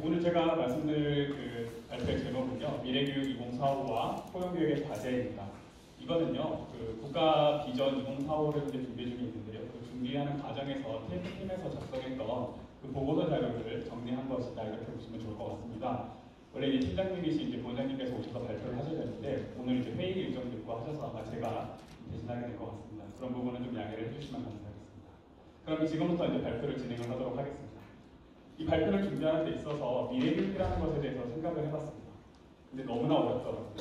오늘 제가 말씀드릴 그 발표의 제목은요, 미래교육 2045와 포용교육의 과제입니다. 이거는요, 그 국가 비전 2045를 이제 준비 중에 있는데요. 그 준비하는 과정에서 TF팀에서 작성했던 그 보고서 자료를 정리한 것이다, 이렇게 보시면 좋을 것 같습니다. 원래 이제 팀장님이신 이제 본사님께서 오셔서 발표를 하셔야 되는데, 오늘 이제 회의 일정도 있고 하셔서 아마 제가 대신하게 될 것 같습니다. 그런 부분은 좀 양해를 해주시면 감사하겠습니다. 그럼 지금부터 이제 발표를 진행을 하도록 하겠습니다. 이 발표를 준비하는 데 있어서 미래교육이라는 것에 대해서 생각을 해봤습니다. 근데 너무나 어렵더라고요.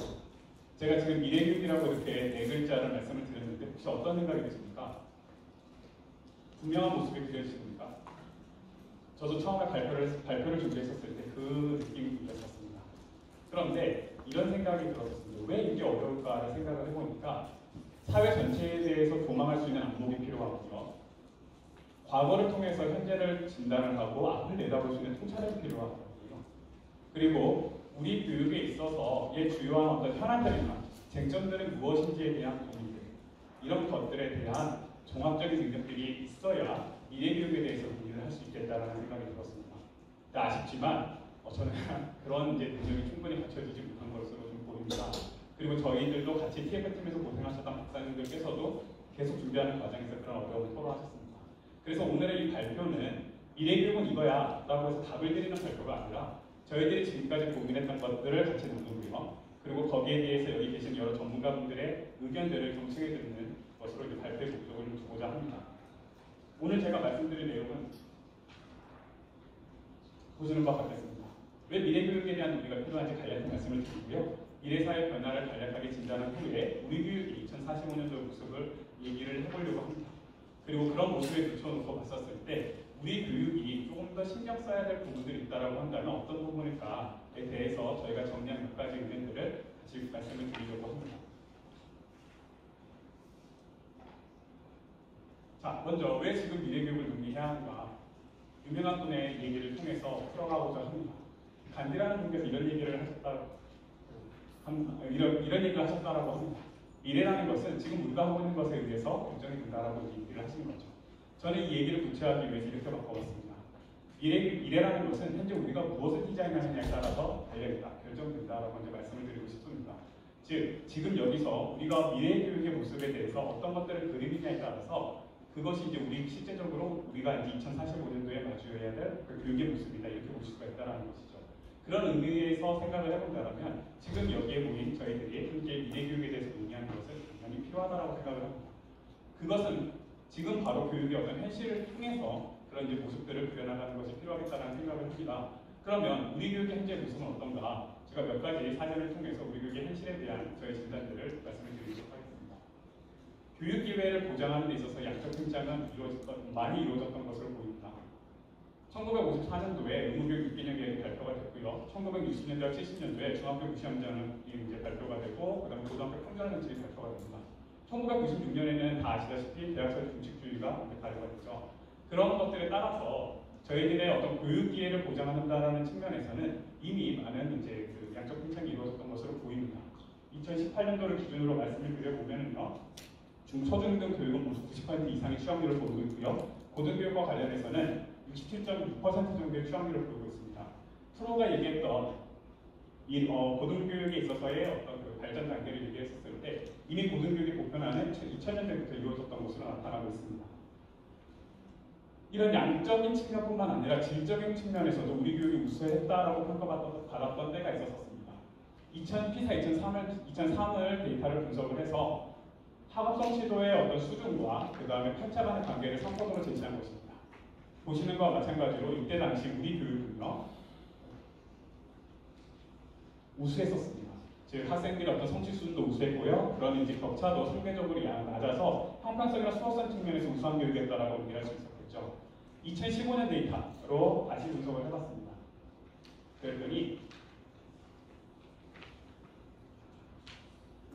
제가 지금 미래교육이라고 이렇게 네 글자를 말씀을 드렸는데 혹시 어떤 생각이 드십니까? 분명한 모습이 그려지십니까? 저도 처음에 발표를 준비했었을 때 그 느낌이 들었습니다. 그런데 이런 생각이 들었습니다. 왜 이게 어려울까를 생각을 해보니까 사회 전체에 대해서 도망할 수 있는 안목이 필요하고요. 과거를 통해서 현재를 진단을 하고 앞을 내다볼 수 있는 통찰이 필요하거든요. 그리고 우리 교육에 있어서의 주요한 어떤 현안들이나 쟁점들은 무엇인지에 대한 고민들, 이런 것들에 대한 종합적인 능력들이 있어야 미래교육에 대해서 고민을 할 수 있겠다는 생각이 들었습니다. 아쉽지만 저는 그런 이제 능력이 충분히 갖춰지지 못한 것으로 좀 보입니다. 그리고 저희들도 같이 TF팀에서 고생하셨던 박사님들께서도 계속 준비하는 과정에서 그런 어려움을 토로하셨습니다. 그래서 오늘의 이 발표는 미래교육은 이거야 라고 해서 답을 드리는 발표가 아니라 저희들이 지금까지 고민했던 것들을 같이 나누고요. 그리고 거기에 대해서 여기 계신 여러 전문가분들의 의견들을 경청해 듣는 것으로 이제 발표의 목적을 좀 두고자 합니다. 오늘 제가 말씀드릴 내용은 보시는 바와 같겠습니다. 왜 미래교육에 대한 우리가 필요한지 간략히 말씀을 드리고요. 미래사회 변화를 간략하게 진단한 후에 우리 교육이 2045년도 모습을 얘기를 해보려고 합니다. 그리고 그런 모습에 비춰놓고 봤었을 때 우리 교육이 조금 더 신경 써야 될 부분들이 있다고 한다면 어떤 부분일까에 대해서 저희가 정리한 몇 가지 의견들을 같이 말씀을 드리려고 합니다. 자, 먼저 왜 지금 미래교육을 논의해야 하는가? 유명한 분의 얘기를 통해서 풀어가고자 합니다. 간디라는 분께서 이런 얘기를 이런 얘기를 하셨다라고 합니다. 미래라는 것은 지금 우리가 하고 있는 것에 의해서 결정이 된다라고 얘기를 하신 거죠. 저는 이 얘기를 구체화하기 위해서 이렇게 바꿔봤습니다. 미래라는 것은 현재 우리가 무엇을 디자인하느냐에 따라서 달려있다, 결정된다라고 먼저 말씀을 드리고 싶습니다. 즉, 지금 여기서 우리가 미래 교육의 모습에 대해서 어떤 것들을 그리느냐에 따라서 그것이 이제 실제적으로 우리가 이제 2045년도에 마주해야 될 그 교육의 모습이다, 이렇게 볼 수가 있다는 것이죠. 그런 의미에서 생각을 해본다면 지금 여기에 모인 저희들이 현재 미래교육에 대해서 논의하는 것은 당연히 필요하다고 생각을 합니다. 그것은 지금 바로 교육의 어떤 현실을 통해서 그런 이제 모습들을 그려나가는 것이 필요하겠다는 생각을 합니다. 그러면 우리 교육의 현재 모습은 어떤가? 제가 몇 가지 사례를 통해서 우리 교육의 현실에 대한 저희 진단들을 말씀을 드리도록 하겠습니다. 교육 기회를 보장하는 데 있어서 양적 성장은 많이 이루어졌던 것으로 보입니다. 1954년도에 의무교육 6개년 계획이 발표가 됐고요. 1960년대와 70년도에 중학교 무시험장이 이제 발표가 되고, 그다음에 고등학교 평준화 정책이 발표가 됩니다. 1996년에는 다 아시다시피 대학생 중식주의가 발표가 됐죠. 그런 것들에 따라서 저희들의 어떤 교육 기회를 보장한다는 측면에서는 이미 많은 이제 그 양적 성장이 이루어졌던 것으로 보입니다. 2018년도를 기준으로 말씀을 드려보면요. 중초중등 교육은 모두 90% 이상의 취업률을 보이고 있고요. 고등교육과 관련해서는 67.6% 정도의 취업률을 보이고 있습니다. 프로가 얘기했던 고등교육에 있어서의 어떤 그 발전 단계를 얘기했었을 때 이미 고등교육의 보편화는 2000년대부터 이루어졌던 것으로 나타나고 있습니다. 이런 양적인 측면뿐만 아니라 질적인 측면에서도 우리 교육이 우수했다라고 평가받았던 때가 있었습니다. 2003을 데이터를 분석을 해서 학업성 시도의 어떤 수준과 그 다음에 편차 간의 관계를 상권으로 제시한 것입니다. 보시는 것과 마찬가지로 이때 당시 우리 교육은요 우수했었습니다. 즉 학생들의 어떤 성취 수준도 우수했고요. 그런 이제 격차도 상대적으로 낮아서 형평성이나 수업성 측면에서 우수한 교육이었다라고 얘기할 수 있었겠죠. 2015년 데이터로 다시 분석을 해봤습니다. 그랬더니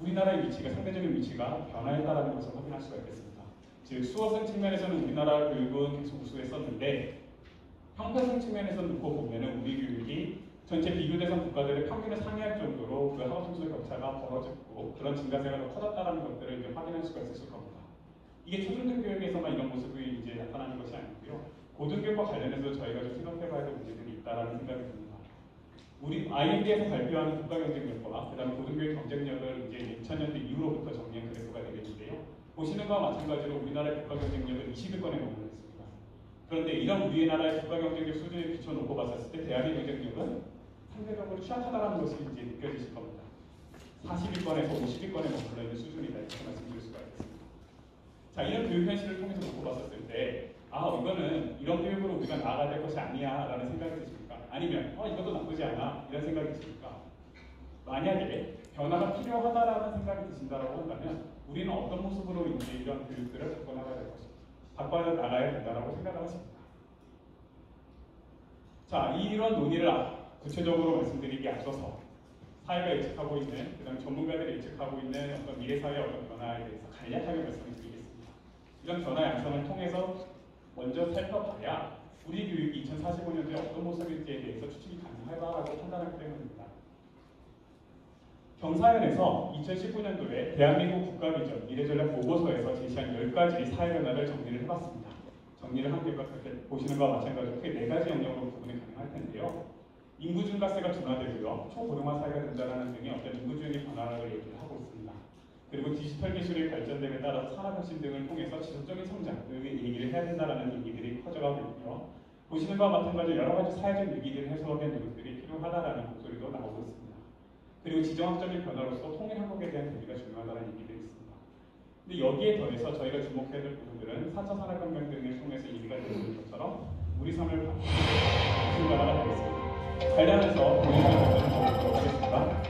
우리나라의 위치가 상대적인 위치가 변화했다는 것을 확인할 수가 있겠습니다. 즉 수어성 측면에서는 우리나라 교육은 계속 우수했었는데 형평성 측면에서 놓고 보면은 우리 교육이 전체 비교 대상 국가들의 평균을 상회할 정도로 그 학업 점수의 격차가 벌어졌고 그런 증가세가 더 커졌다는 것들을 이제 확인할 수가 있을 겁니다. 이게 초중등 교육에서만 이런 모습이 이제 나타나는 것이 아니고요. 고등교육과 관련해서 저희가 좀 생각해봐야 될 문제들이 있다라는 생각이 듭니다. 우리 IMD에서 발표하는 국가경쟁력과 그다음 고등교육 경쟁력을 이제 2000년대 이후로부터 정리한 그래프가 되겠는데요. 보시는 것과 마찬가지로 우리나라의 국가경쟁력은 20위권에 머물렀습니다. 그런데 이런 우리나라의 국가경쟁력 수준에 비춰놓고 봤을 때 대한민국 경쟁력은 상대적으로 취약하다는 것이 이제 느껴지실 겁니다. 40위권에서 50위권에 머물러 있는 수준이다 이렇게 말씀드릴 수가 있겠습니다. 자, 이런 교육 현실을 통해서 놓고 봤었을 때 이거는 이런 교육으로 우리가 나아가야 될 것이 아니야 라는 생각이 드십니까? 아니면 이것도 나쁘지 않아 이런 생각이 드십니까? 만약에 변화가 필요하다라는 생각이 드신다고 한다면 우리는 어떤 모습으로 이제 이런 교육들을 바꿔 나가야 된다라고 생각을 하십니다. 자, 이런 논의를 구체적으로 말씀드리기에 앞서서 사회가 예측하고 있는, 그다음 전문가들이 예측하고 있는 어떤 미래사회의 어떤 변화에 대해서 간략하게 말씀을 드리겠습니다. 이런 변화 양상을 통해서 먼저 살펴봐야 우리 교육이 2045년도에 어떤 모습일지에 대해서 추측이 가능하다라고 판단하기 때문입니다. 경사연에서 2019년도에 대한민국 국가비전 미래전략 보고서에서 제시한 10가지 사회 변화를 정리를 해봤습니다. 정리를 한 결과 그렇게 보시는 것과 마찬가지로 크게 4가지 영역으로 구분이 가능할 텐데요. 인구 증가세가 둔화되고요, 초고령화 사회가 된다는 등의 어떤 인구주의 변화를 얘기를 하고 있습니다. 그리고 디지털 기술의 발전됨에 따라서 산업혁신 등을 통해서 지속적인 성장을 얘기를 해야 된다는 얘기들이 커져가고 있고요. 보시는 것과 마찬가지로 여러 가지 사회적 위기들을 해소하기 위한 노력들이 필요하다는 목소리도 나오고 있습니다. 그리고 지정학적인 변화로서 통일 한국에 대한 대비가 중요하다는 얘기들이 있습니다. 근데 여기에 더해서 저희가 주목해야 될 부분들은 4차 산업혁명 등을 통해서 얘기가 되고 있는 것처럼 우리 삶을 바꾸는 변화가 되겠습니다. 관련해서 동영상을 보도록 하겠습니다.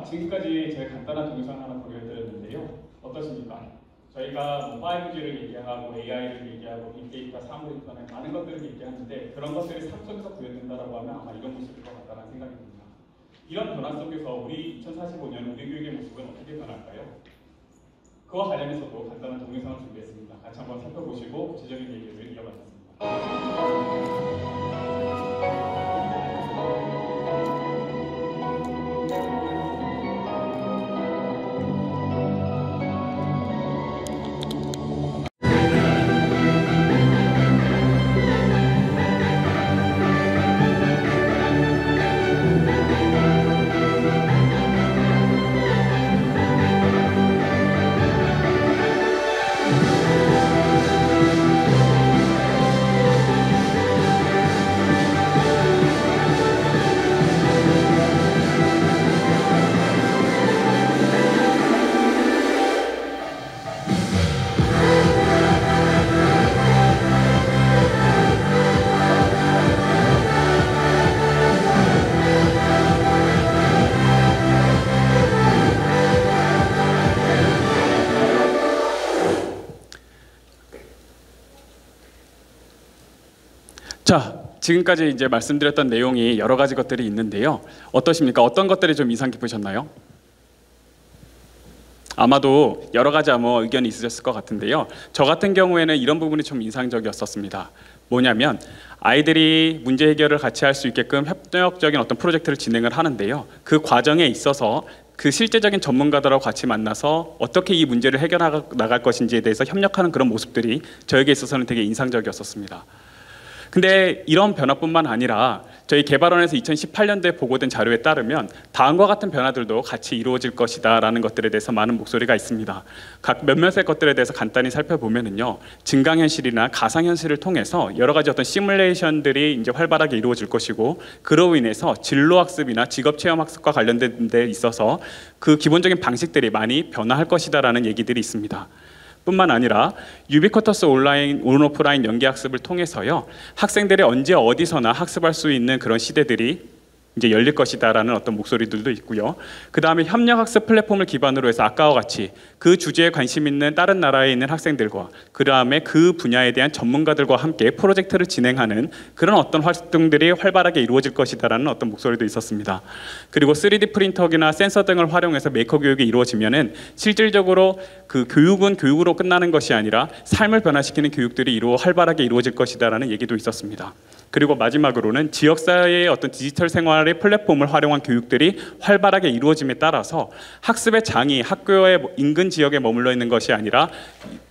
지금까지 제가 간단한 동영상 하나 보여드렸는데요. 어떠십니까? 저희가 5G를 얘기하고 AI를 얘기하고 빅데이터, 사물인터넷 많은 것들을 얘기하는데 그런 것들이 삶 속에서 구현된다고 하면 아마 이런 모습일 것 같다는 생각이 듭니다. 이런 변화 속에서 우리 2045년 우리 교육의 모습은 어떻게 변할까요? 그와 관련해서도 간단한 동영상을 준비했습니다. 같이 한번 살펴보시고 구체적인 얘기를 이어가겠습니다. 자, 지금까지 이제 말씀드렸던 내용이 여러 가지 것들이 있는데요. 어떠십니까? 어떤 것들이 좀 인상 깊으셨나요? 아마도 여러 가지 의견이 있으셨을 것 같은데요. 저 같은 경우에는 이런 부분이 좀 인상적이었었습니다. 뭐냐면 아이들이 문제 해결을 같이 할 수 있게끔 협력적인 어떤 프로젝트를 진행을 하는데요. 그 과정에 있어서 그 실제적인 전문가들하고 같이 만나서 어떻게 이 문제를 해결해 나갈 것인지에 대해서 협력하는 그런 모습들이 저에게 있어서는 되게 인상적이었었습니다. 근데 이런 변화뿐만 아니라 저희 개발원에서 2018년도에 보고된 자료에 따르면 다음과 같은 변화들도 같이 이루어질 것이다 라는 것들에 대해서 많은 목소리가 있습니다. 각 몇몇의 것들에 대해서 간단히 살펴보면은요, 증강현실이나 가상현실을 통해서 여러 가지 어떤 시뮬레이션들이 이제 활발하게 이루어질 것이고, 그로 인해서 진로학습이나 직업체험학습과 관련된 데 있어서 그 기본적인 방식들이 많이 변화할 것이다 라는 얘기들이 있습니다. 뿐만 아니라 유비쿼터스 온라인, 온오프라인 연계학습을 통해서요, 학생들이 언제 어디서나 학습할 수 있는 그런 시대들이 이제 열릴 것이다라는 어떤 목소리들도 있고요. 그 다음에 협력학습 플랫폼을 기반으로 해서 아까와 같이 그 주제에 관심 있는 다른 나라에 있는 학생들과 그 다음에 그 분야에 대한 전문가들과 함께 프로젝트를 진행하는 그런 어떤 활동들이 활발하게 이루어질 것이다라는 어떤 목소리도 있었습니다. 그리고 3D 프린터기나 센서 등을 활용해서 메이커 교육이 이루어지면은 실질적으로 그 교육은 교육으로 끝나는 것이 아니라 삶을 변화시키는 교육들이 활발하게 이루어질 것이다라는 얘기도 있었습니다. 그리고 마지막으로는 지역사회의 어떤 디지털 생활의 플랫폼을 활용한 교육들이 활발하게 이루어짐에 따라서 학습의 장이 학교의 인근 지역에 머물러 있는 것이 아니라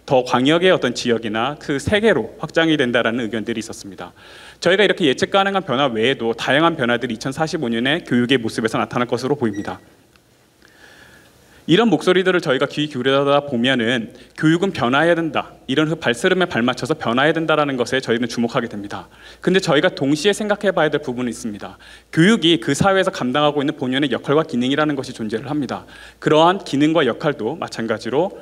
더 광역의 어떤 지역이나 그 세계로 확장이 된다라는 의견들이 있었습니다. 저희가 이렇게 예측 가능한 변화 외에도 다양한 변화들이 2045년에 교육의 모습에서 나타날 것으로 보입니다. 이런 목소리들을 저희가 귀 기울여다 보면은 교육은 변화해야 된다, 이런 발스름에 발맞춰서 변화해야 된다라는 것에 저희는 주목하게 됩니다. 근데 저희가 동시에 생각해 봐야 될 부분이 있습니다. 교육이 그 사회에서 감당하고 있는 본연의 역할과 기능이라는 것이 존재를 합니다. 그러한 기능과 역할도 마찬가지로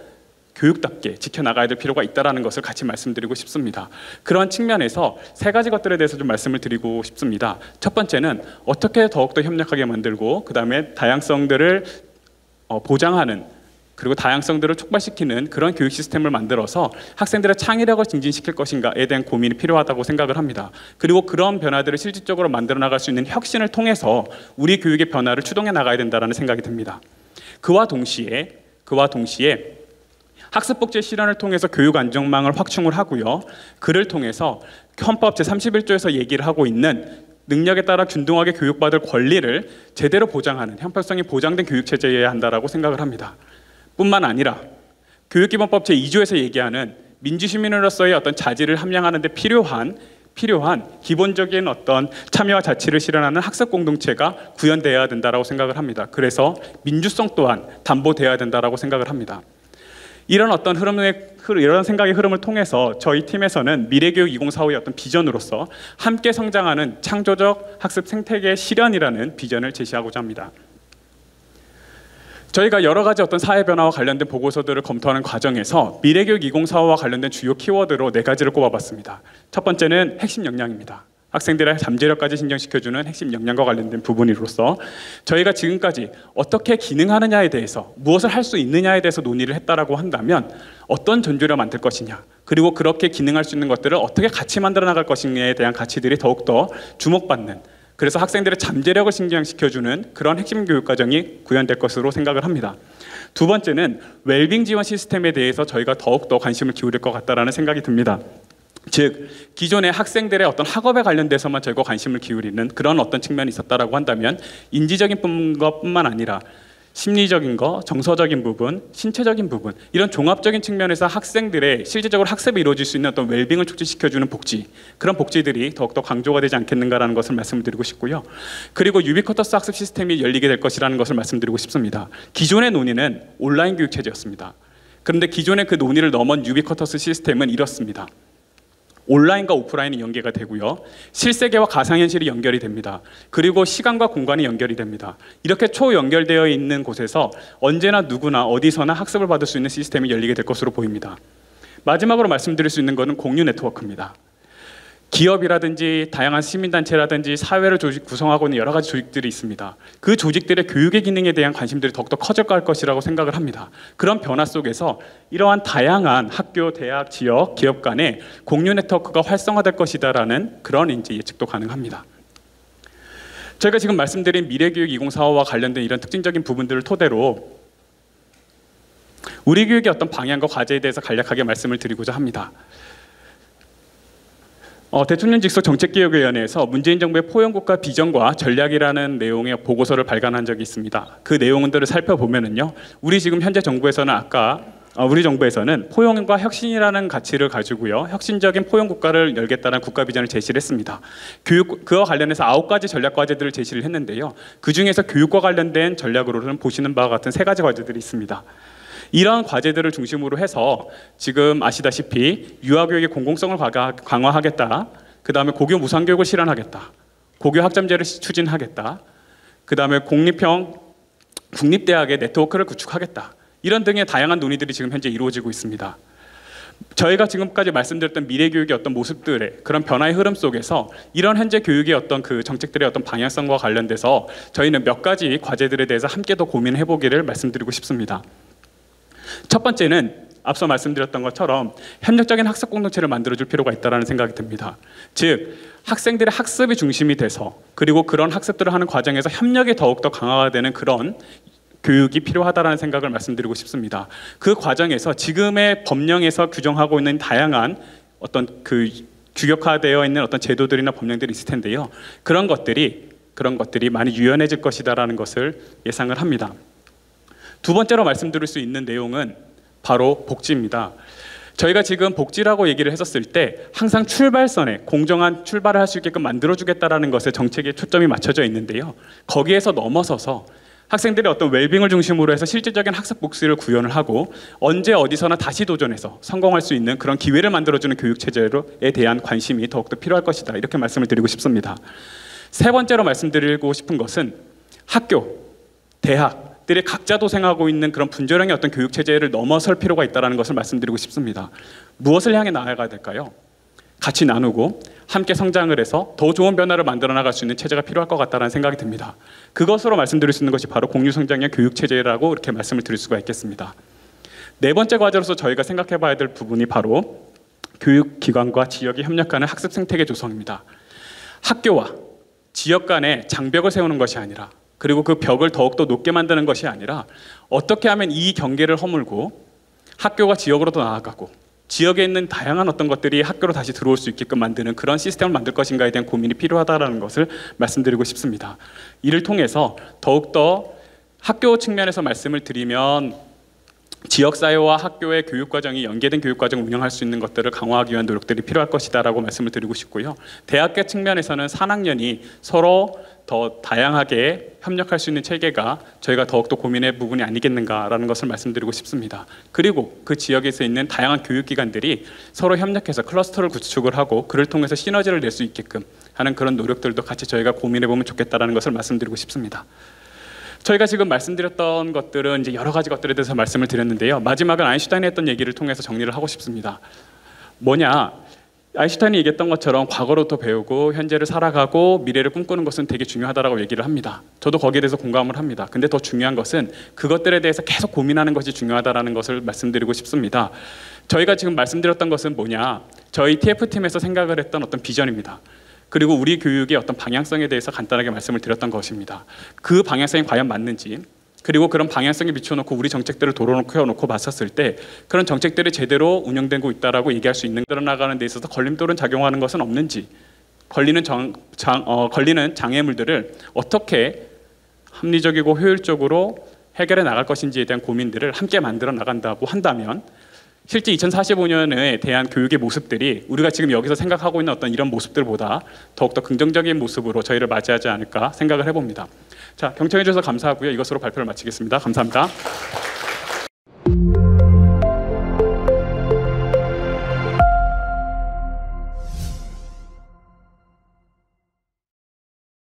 교육답게 지켜나가야 될 필요가 있다는 것을 같이 말씀드리고 싶습니다. 그러한 측면에서 세 가지 것들에 대해서 좀 말씀을 드리고 싶습니다. 첫 번째는 어떻게 더욱더 협력하게 만들고, 그 다음에 다양성들을 보장하는, 그리고 다양성들을 촉발시키는 그런 교육 시스템을 만들어서 학생들의 창의력을 증진시킬 것인가에 대한 고민이 필요하다고 생각을 합니다. 그리고 그런 변화들을 실질적으로 만들어 나갈 수 있는 혁신을 통해서 우리 교육의 변화를 추동해 나가야 된다는 생각이 듭니다. 그와 동시에 학습복지 실현을 통해서 교육 안정망을 확충을 하고요, 그를 통해서 헌법 제31조에서 얘기를 하고 있는 능력에 따라 균등하게 교육받을 권리를 제대로 보장하는 형평성이 보장된 교육체제여야 한다고 생각을 합니다. 뿐만 아니라 교육기본법 제2조에서 얘기하는 민주시민으로서의 어떤 자질을 함양하는 데 필요한 기본적인 어떤 참여와 자치를 실현하는 학습 공동체가 구현되어야 된다고 생각을 합니다. 그래서 민주성 또한 담보되어야 된다고 생각을 합니다. 이런 어떤 이런 생각의 흐름을 통해서 저희 팀에서는 미래교육 2045의 어떤 비전으로서 함께 성장하는 창조적 학습 생태계 실현이라는 비전을 제시하고자 합니다. 저희가 여러 가지 어떤 사회 변화와 관련된 보고서들을 검토하는 과정에서 미래교육 2045와 관련된 주요 키워드로 4가지를 꼽아봤습니다. 첫 번째는 핵심 역량입니다. 학생들의 잠재력까지 신경시켜주는 핵심 역량과 관련된 부분으로서 저희가 지금까지 어떻게 기능하느냐에 대해서, 무엇을 할 수 있느냐에 대해서 논의를 했다라고 한다면 어떤 전조를 만들 것이냐, 그리고 그렇게 기능할 수 있는 것들을 어떻게 같이 만들어 나갈 것이냐에 대한 가치들이 더욱더 주목받는, 그래서 학생들의 잠재력을 신경시켜주는 그런 핵심 교육 과정이 구현될 것으로 생각을 합니다. 두 번째는 웰빙 지원 시스템에 대해서 저희가 더욱더 관심을 기울일 것 같다라는 생각이 듭니다. 즉 기존의 학생들의 어떤 학업에 관련돼서만 저희가 관심을 기울이는 그런 어떤 측면이 있었다라고 한다면 인지적인 것뿐만 아니라 심리적인 거, 정서적인 부분, 신체적인 부분, 이런 종합적인 측면에서 학생들의 실질적으로 학습이 이루어질 수 있는 어떤 웰빙을 촉진시켜주는 복지, 그런 복지들이 더욱더 강조가 되지 않겠는가라는 것을 말씀드리고 싶고요. 그리고 유비쿼터스 학습 시스템이 열리게 될 것이라는 것을 말씀드리고 싶습니다. 기존의 논의는 온라인 교육 체제였습니다. 그런데 기존의 그 논의를 넘은 유비쿼터스 시스템은 이렇습니다. 온라인과 오프라인이 연계가 되고요, 실세계와 가상현실이 연결이 됩니다. 그리고 시간과 공간이 연결이 됩니다. 이렇게 초연결되어 있는 곳에서 언제나 누구나 어디서나 학습을 받을 수 있는 시스템이 열리게 될 것으로 보입니다. 마지막으로 말씀드릴 수 있는 것은 공유 네트워크입니다. 기업이라든지 다양한 시민단체라든지 사회를 구성하고 있는 여러 가지 조직들이 있습니다. 그 조직들의 교육의 기능에 대한 관심들이 더욱더 커져갈 것이라고 생각을 합니다. 그런 변화 속에서 이러한 다양한 학교, 대학, 지역, 기업 간의 공유 네트워크가 활성화될 것이다라는 그런 이제 예측도 가능합니다. 저희가 지금 말씀드린 미래교육 2045와 관련된 이런 특징적인 부분들을 토대로 우리 교육의 어떤 방향과 과제에 대해서 간략하게 말씀을 드리고자 합니다. 대통령 직속 정책기획위원회에서 문재인 정부의 포용국가 비전과 전략이라는 내용의 보고서를 발간한 적이 있습니다. 그 내용들을 살펴보면은요, 우리 지금 현재 정부에서는 우리 정부에서는 포용과 혁신이라는 가치를 가지고요, 혁신적인 포용국가를 열겠다는 국가 비전을 제시를 했습니다. 그와 관련해서 9가지 전략 과제들을 제시를 했는데요. 그 중에서 교육과 관련된 전략으로는 보시는 바와 같은 3가지 과제들이 있습니다. 이러한 과제들을 중심으로 해서 지금 아시다시피 유아교육의 공공성을 강화하겠다. 그 다음에 고교 무상교육을 실현하겠다. 고교 학점제를 추진하겠다. 그 다음에 국립대학의 네트워크를 구축하겠다. 이런 등의 다양한 논의들이 지금 현재 이루어지고 있습니다. 저희가 지금까지 말씀드렸던 미래교육의 어떤 모습들의 그런 변화의 흐름 속에서 이런 현재 교육의 어떤 그 정책들의 어떤 방향성과 관련돼서 저희는 몇 가지 과제들에 대해서 함께 더 고민해 보기를 말씀드리고 싶습니다. 첫 번째는 앞서 말씀드렸던 것처럼 협력적인 학습 공동체를 만들어줄 필요가 있다는 생각이 듭니다. 즉, 학생들의 학습이 중심이 돼서 그리고 그런 학습들을 하는 과정에서 협력이 더욱더 강화가 되는 그런 교육이 필요하다는 생각을 말씀드리고 싶습니다. 그 과정에서 지금의 법령에서 규정하고 있는 다양한 어떤 그 규격화되어 있는 어떤 제도들이나 법령들이 있을 텐데요. 그런 것들이 많이 유연해질 것이다라는 것을 예상을 합니다. 두 번째로 말씀드릴 수 있는 내용은 바로 복지입니다. 저희가 지금 복지라고 얘기를 했었을 때 항상 출발선에 공정한 출발을 할 수 있게끔 만들어주겠다라는 것에 정책에 초점이 맞춰져 있는데요. 거기에서 넘어서서 학생들의 어떤 웰빙을 중심으로 해서 실질적인 학습 복지를 구현을 하고 언제 어디서나 다시 도전해서 성공할 수 있는 그런 기회를 만들어주는 교육체제에 대한 관심이 더욱더 필요할 것이다. 이렇게 말씀을 드리고 싶습니다. 세 번째로 말씀드리고 싶은 것은 학교, 대학들이 각자 도생하고 있는 그런 분절형의 어떤 교육체제를 넘어설 필요가 있다는 것을 말씀드리고 싶습니다. 무엇을 향해 나아가야 될까요? 같이 나누고 함께 성장을 해서 더 좋은 변화를 만들어 나갈 수 있는 체제가 필요할 것 같다는 생각이 듭니다. 그것으로 말씀드릴 수 있는 것이 바로 공유성장형 교육체제라고 이렇게 말씀을 드릴 수가 있겠습니다. 네 번째 과제로서 저희가 생각해 봐야 될 부분이 바로 교육기관과 지역이 협력하는 학습 생태계 조성입니다. 학교와 지역 간에 장벽을 세우는 것이 아니라 그리고 그 벽을 더욱더 높게 만드는 것이 아니라 어떻게 하면 이 경계를 허물고 학교가 지역으로 더 나아가고 지역에 있는 다양한 어떤 것들이 학교로 다시 들어올 수 있게끔 만드는 그런 시스템을 만들 것인가에 대한 고민이 필요하다는 것을 말씀드리고 싶습니다. 이를 통해서 더욱더 학교 측면에서 말씀을 드리면 지역사회와 학교의 교육과정이 연계된 교육과정을 운영할 수 있는 것들을 강화하기 위한 노력들이 필요할 것이다라고 말씀을 드리고 싶고요. 대학교 측면에서는 4학년이 서로 더 다양하게 협력할 수 있는 체계가 저희가 더욱더 고민의 부분이 아니겠는가라는 것을 말씀드리고 싶습니다. 그리고 그 지역에서 있는 다양한 교육기관들이 서로 협력해서 클러스터를 구축을 하고 그를 통해서 시너지를 낼 수 있게끔 하는 그런 노력들도 같이 저희가 고민해보면 좋겠다는 것을 말씀드리고 싶습니다. 저희가 지금 말씀드렸던 것들은 이제 여러 가지 것들에 대해서 말씀을 드렸는데요. 마지막은 아인슈타인이 했던 얘기를 통해서 정리를 하고 싶습니다. 뭐냐? 아인슈타인이 얘기했던 것처럼 과거로부터 배우고 현재를 살아가고 미래를 꿈꾸는 것은 되게 중요하다고 얘기를 합니다. 저도 거기에 대해서 공감을 합니다. 근데 더 중요한 것은 그것들에 대해서 계속 고민하는 것이 중요하다는 것을 말씀드리고 싶습니다. 저희가 지금 말씀드렸던 것은 뭐냐? 저희 TF팀에서 생각을 했던 어떤 비전입니다. 그리고 우리 교육의 어떤 방향성에 대해서 간단하게 말씀을 드렸던 것입니다. 그 방향성이 과연 맞는지, 그리고 그런 방향성에 비춰놓고 우리 정책들을 도려놓고 봤었을 때 그런 정책들이 제대로 운영되고 있다라고 얘기할 수 있는 나가는 데 있어서 걸림돌은 작용하는 것은 없는지, 걸리는 장애물들을 어떻게 합리적이고 효율적으로 해결해 나갈 것인지에 대한 고민들을 함께 만들어 나간다고 한다면 실제 2045년에 대한 교육의 모습들이 우리가 지금 여기서 생각하고 있는 어떤 이런 모습들보다 더욱더 긍정적인 모습으로 저희를 맞이하지 않을까 생각을 해봅니다. 자, 경청해 주셔서 감사하고요. 이것으로 발표를 마치겠습니다. 감사합니다.